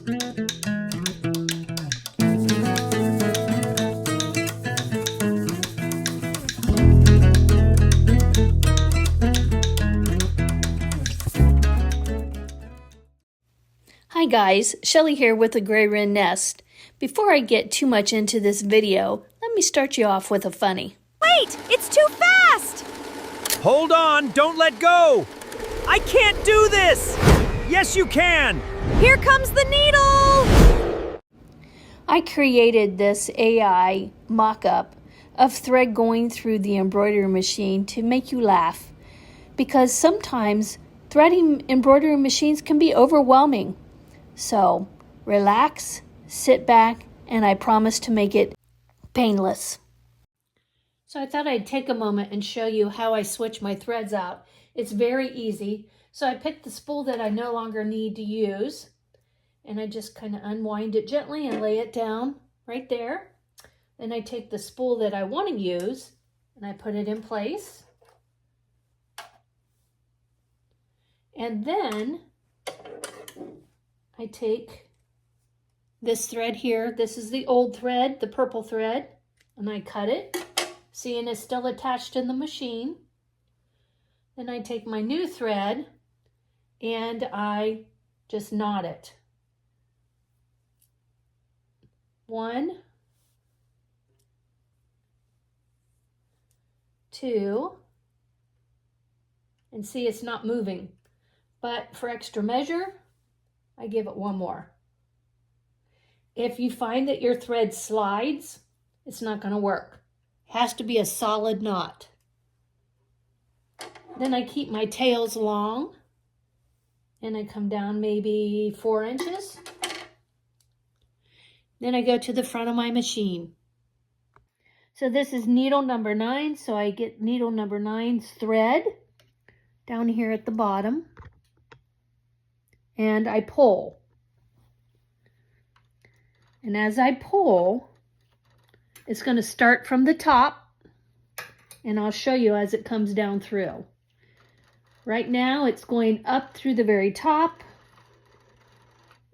Hi guys, Shelly here with the Gray Wren Nest. Before I get too much into this video, let me start you off with a funny. Wait, it's too fast! Hold on, don't let go! I can't do this! Yes, you can! Here comes the needle! I created this AI mock-up of thread going through the embroidery machine to make you laugh, because sometimes threading embroidery machines can be overwhelming. So relax, sit back, and I promise to make it painless. So I thought I'd take a moment and show you how I switch my threads out. It's very easy. So I picked the spool that I no longer need to use, and I just kind of unwind it gently and lay it down right there. Then I take the spool that I want to use and I put it in place. And then I take this thread here. This is the old thread, the purple thread, and I cut it. Seeing it's still attached in the machine. Then I take my new thread and I just knot it. 1, 2, and see it's not moving. But for extra measure, I give it 1 more. If you find that your thread slides, it's not going to work. It has to be a solid knot. Then I keep my tails long and I come down maybe 4 inches. Then I go to the front of my machine. So this is needle number 9, so I get needle number 9's thread down here at the bottom. And I pull. And as I pull, it's going to start from the top, and I'll show you as it comes down through. Right now it's going up through the very top,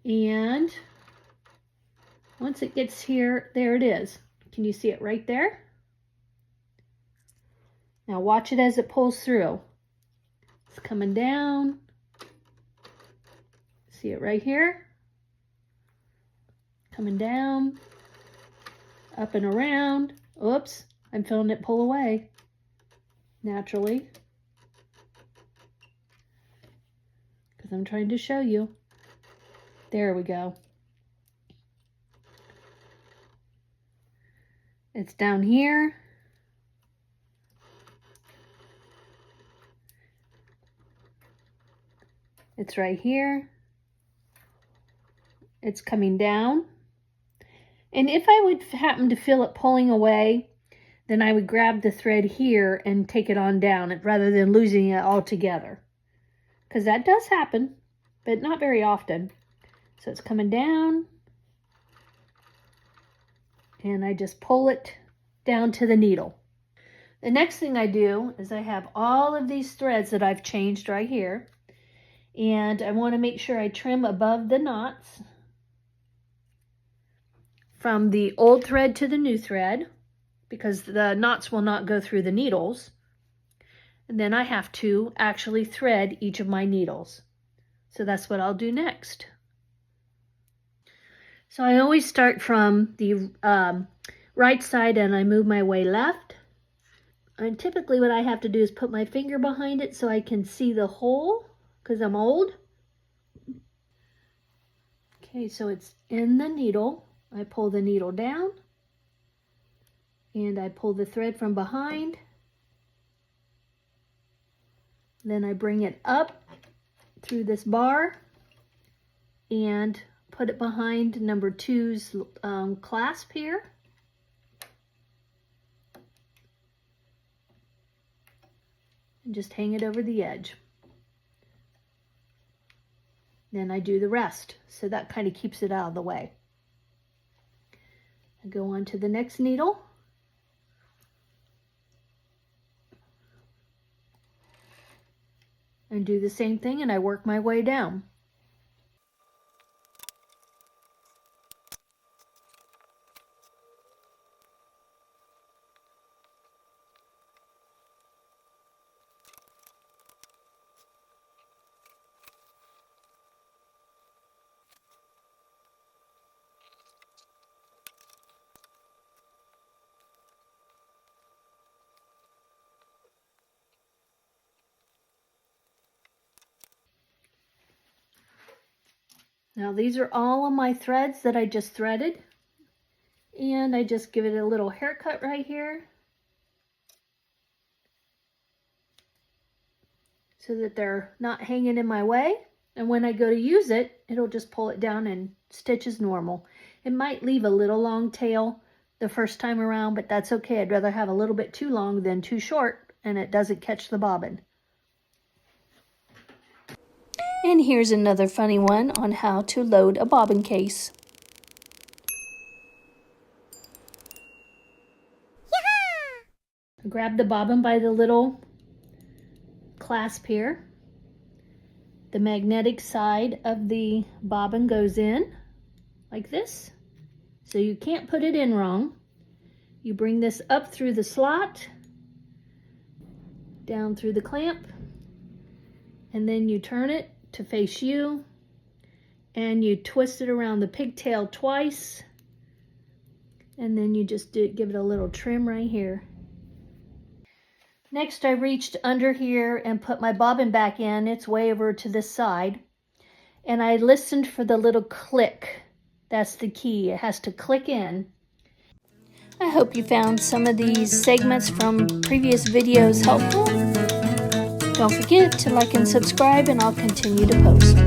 and once it gets here, there it is. Can you see it right there? Now watch it as it pulls through. It's coming down. See it right here? Coming down, up and around. Oops, I'm feeling it pull away naturally because I'm trying to show you. There we go. It's down here. It's right here. It's coming down. And if I would happen to feel it pulling away, then I would grab the thread here and take it on down rather than losing it altogether. Because that does happen, but not very often. So it's coming down. And I just pull it down to the needle. The next thing I do is I have all of these threads that I've changed right here. And I want to make sure I trim above the knots from the old thread to the new thread, because the knots will not go through the needles. And then I have to actually thread each of my needles. So that's what I'll do next. So I always start from the right side and I move my way left. And typically what I have to do is put my finger behind it so I can see the hole, because I'm old. Okay, so it's in the needle. I pull the needle down and I pull the thread from behind. Then I bring it up through this bar and put it behind number 2's clasp here. And just hang it over the edge. Then I do the rest, so that kind of keeps it out of the way. I go on to the next needle. And do the same thing, and I work my way down. Now these are all of my threads that I just threaded. And I just give it a little haircut right here, so that they're not hanging in my way. And when I go to use it, it'll just pull it down and stitch as normal. It might leave a little long tail the first time around, but that's okay. I'd rather have a little bit too long than too short, and it doesn't catch the bobbin. And here's another funny one on how to load a bobbin case. Grab the bobbin by the little clasp here. The magnetic side of the bobbin goes in like this, so you can't put it in wrong. You bring this up through the slot, down through the clamp, and then you turn it to face you, and you twist it around the pigtail twice, and then you just give it a little trim right here. Next, I reached under here and put my bobbin back in. It's way over to this side. And I listened for the little click. That's the key. It has to click in. I hope you found some of these segments from previous videos helpful. Don't forget to like and subscribe, and I'll continue to post.